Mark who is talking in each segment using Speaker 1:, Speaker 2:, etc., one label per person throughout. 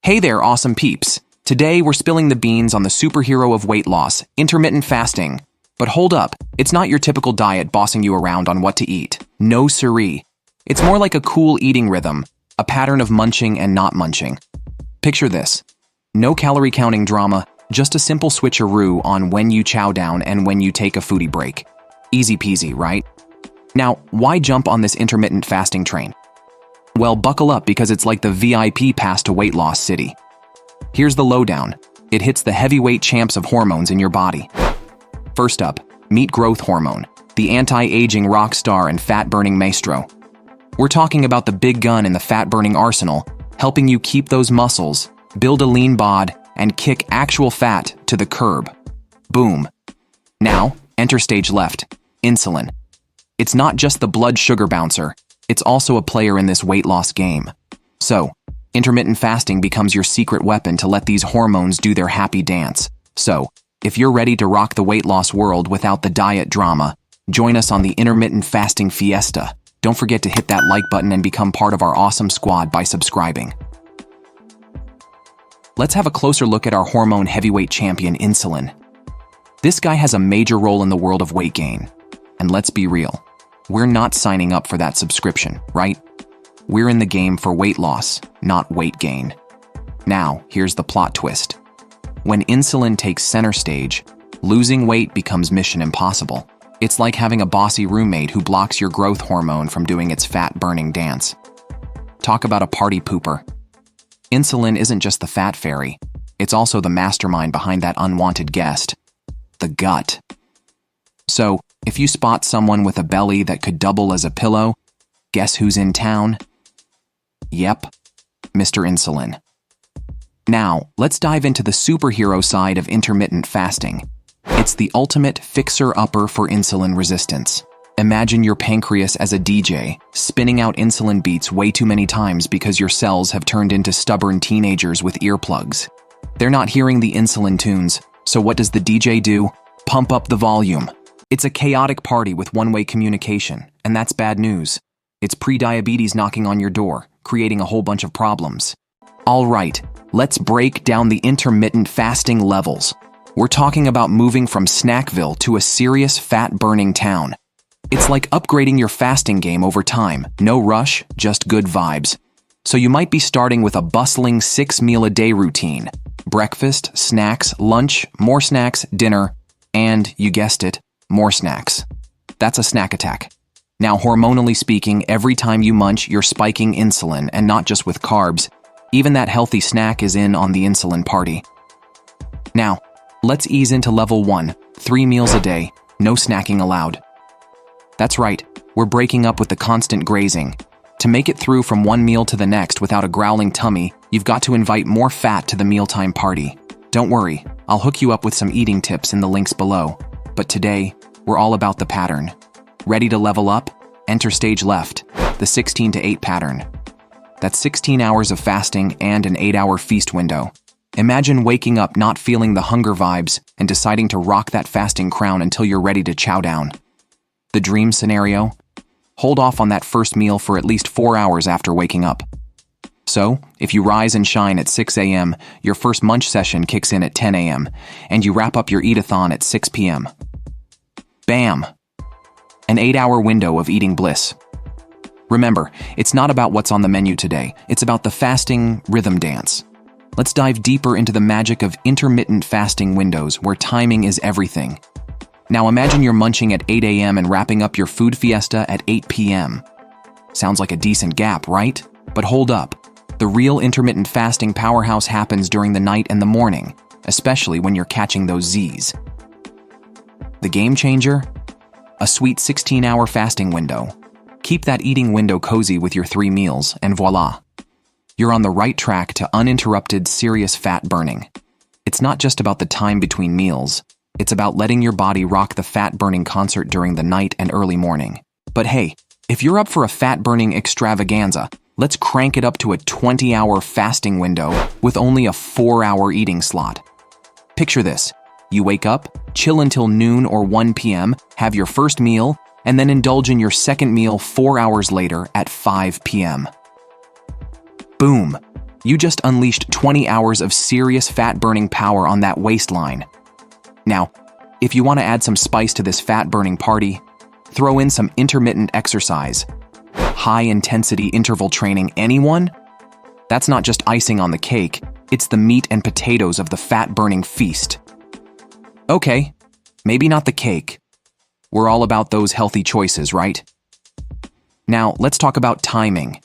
Speaker 1: Hey there, awesome peeps. Today we're spilling the beans on the superhero of weight loss, intermittent fasting. But hold up, it's not your typical diet bossing you around on what to eat. No siree. It's more like a cool eating rhythm, a pattern of munching and not munching. Picture this. No calorie counting drama, just a simple switcheroo on when you chow down and when you take a foodie break. Easy peasy, right? Now, why jump on this intermittent fasting train? Well, buckle up because it's like the VIP pass to weight loss city. Here's the lowdown. It hits the heavyweight champs of hormones in your body. First up, meat growth hormone, the anti-aging rock star and fat-burning maestro. We're talking about the big gun in the fat-burning arsenal, helping you keep those muscles, build a lean bod, and kick actual fat to the curb. Boom. Now, enter stage left, insulin. It's not just the blood sugar bouncer, it's also a player in this weight loss game. So, intermittent fasting becomes your secret weapon to let these hormones do their happy dance. So, if you're ready to rock the weight loss world without the diet drama, join us on the intermittent fasting fiesta. Don't forget to hit that like button and become part of our awesome squad by subscribing. Let's have a closer look at our hormone heavyweight champion, insulin. This guy has a major role in the world of weight gain. And let's be real, we're not signing up for that subscription, right? We're in the game for weight loss, not weight gain. Now, here's the plot twist. When insulin takes center stage, losing weight becomes mission impossible. It's like having a bossy roommate who blocks your growth hormone from doing its fat-burning dance. Talk about a party pooper. Insulin isn't just the fat fairy, it's also the mastermind behind that unwanted guest, the gut. So, if you spot someone with a belly that could double as a pillow, guess who's in town? Yep, Mr. Insulin. Now, let's dive into the superhero side of intermittent fasting. It's the ultimate fixer-upper for insulin resistance. Imagine your pancreas as a DJ, spinning out insulin beats way too many times because your cells have turned into stubborn teenagers with earplugs. They're not hearing the insulin tunes, so what does the DJ do? Pump up the volume. It's a chaotic party with one-way communication, and that's bad news. It's pre-diabetes knocking on your door, creating a whole bunch of problems. All right, let's break down the intermittent fasting levels. We're talking about moving from Snackville to a serious fat-burning town. It's like upgrading your fasting game over time. No rush, just good vibes. So you might be starting with a bustling 6-meal-a-day routine. Breakfast, snacks, lunch, more snacks, dinner, and, you guessed it, more snacks. That's a snack attack. Now, hormonally speaking, every time you munch, you're spiking insulin, and not just with carbs. Even that healthy snack is in on the insulin party. Now, let's ease into level 1, 3 meals a day, no snacking allowed. That's right, we're breaking up with the constant grazing. To make it through from one meal to the next without a growling tummy, you've got to invite more fat to the mealtime party. Don't worry, I'll hook you up with some eating tips in the links below. But today, we're all about the pattern. Ready to level up? Enter stage left, the 16 to 8 pattern. That's 16 hours of fasting and an 8-hour feast window. Imagine waking up not feeling the hunger vibes and deciding to rock that fasting crown until you're ready to chow down. The dream scenario? Hold off on that first meal for at least 4 hours after waking up. So, if you rise and shine at 6 a.m., your first munch session kicks in at 10 a.m., and you wrap up your eat-a-thon at 6 p.m. Bam! An 8-hour window of eating bliss. Remember, it's not about what's on the menu today, it's about the fasting rhythm dance. Let's dive deeper into the magic of intermittent fasting windows where timing is everything. Now imagine you're munching at 8 a.m. and wrapping up your food fiesta at 8 p.m. Sounds like a decent gap, right? But hold up. The real intermittent fasting powerhouse happens during the night and the morning, especially when you're catching those Z's. The game changer? A sweet 16-hour fasting window. Keep that eating window cozy with your 3 meals, and voila. You're on the right track to uninterrupted, serious fat burning. It's not just about the time between meals. It's about letting your body rock the fat-burning concert during the night and early morning. But hey, if you're up for a fat-burning extravaganza, let's crank it up to a 20-hour fasting window with only a 4-hour eating slot. Picture this. You wake up, chill until noon or 1 p.m., have your first meal, and then indulge in your second meal 4 hours later at 5 p.m. Boom! You just unleashed 20 hours of serious fat-burning power on that waistline. Now, if you want to add some spice to this fat-burning party, throw in some intermittent exercise. High-intensity interval training, anyone? That's not just icing on the cake, it's the meat and potatoes of the fat-burning feast. Okay, maybe not the cake. We're all about those healthy choices, right? Now, let's talk about timing.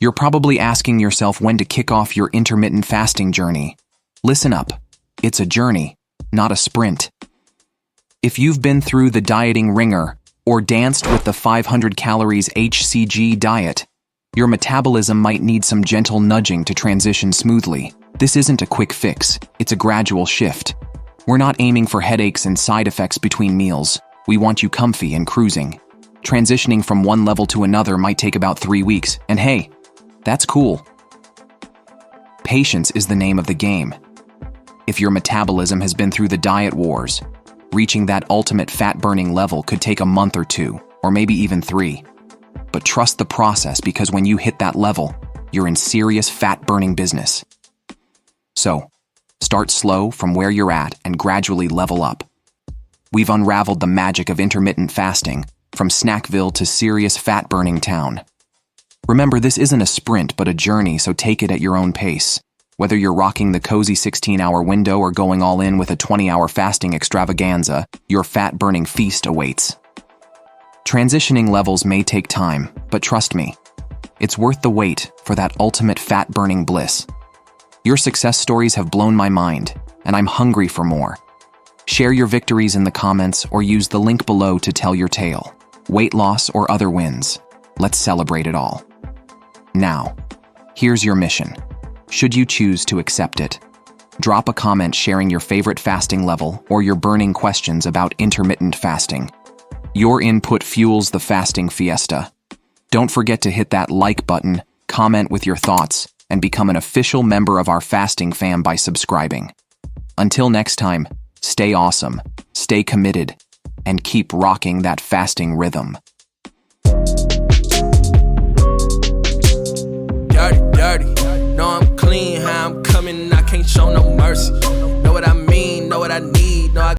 Speaker 1: You're probably asking yourself when to kick off your intermittent fasting journey. Listen up. It's a journey, not a sprint. If you've been through the dieting ringer or danced with the 500 calories HCG diet, your metabolism might need some gentle nudging to transition smoothly. This isn't a quick fix, it's a gradual shift. We're not aiming for headaches and side effects between meals. We want you comfy and cruising. Transitioning from one level to another might take about 3 weeks, and hey, that's cool. Patience is the name of the game. If your metabolism has been through the diet wars, reaching that ultimate fat-burning level could take a month or 2, or maybe even 3. But trust the process, because when you hit that level, you're in serious fat-burning business. So, start slow from where you're at and gradually level up. We've unraveled the magic of intermittent fasting, from Snackville to serious fat-burning town. Remember, this isn't a sprint but a journey, so take it at your own pace. Whether you're rocking the cozy 16-hour window or going all in with a 20-hour fasting extravaganza, your fat-burning feast awaits. Transitioning levels may take time, but trust me, it's worth the wait for that ultimate fat-burning bliss. Your success stories have blown my mind, and I'm hungry for more. Share your victories in the comments or use the link below to tell your tale. Weight loss or other wins, let's celebrate it all. Now, here's your mission. Should you choose to accept it, drop a comment sharing your favorite fasting level or your burning questions about intermittent fasting. Your input fuels the fasting fiesta. Don't forget to hit that like button, comment with your thoughts, and become an official member of our fasting fam by subscribing. Until next time, stay awesome, stay committed, and keep rocking that fasting rhythm.
Speaker 2: Dirty, know I'm clean, how I'm coming, I can't show no mercy. Know what I mean, know what I need, know I